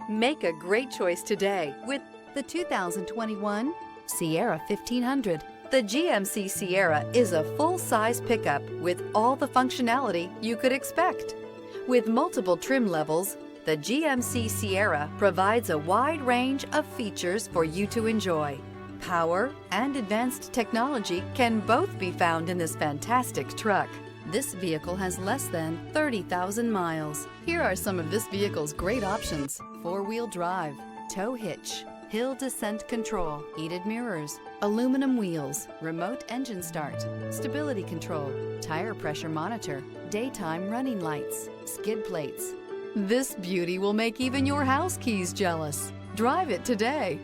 Make a great choice today with the 2021 Sierra 1500. The GMC Sierra is a full-size pickup with all the functionality you could expect. With multiple trim levels, the GMC Sierra provides a wide range of features for you to enjoy. Power and advanced technology can both be found in this fantastic truck. This vehicle has less than 30,000 miles. Here are some of this vehicle's great options: four-wheel drive, tow hitch, hill descent control, heated mirrors, aluminum wheels, remote engine start, stability control, tire pressure monitor, daytime running lights, skid plates. This beauty will make even your house keys jealous. Drive it today.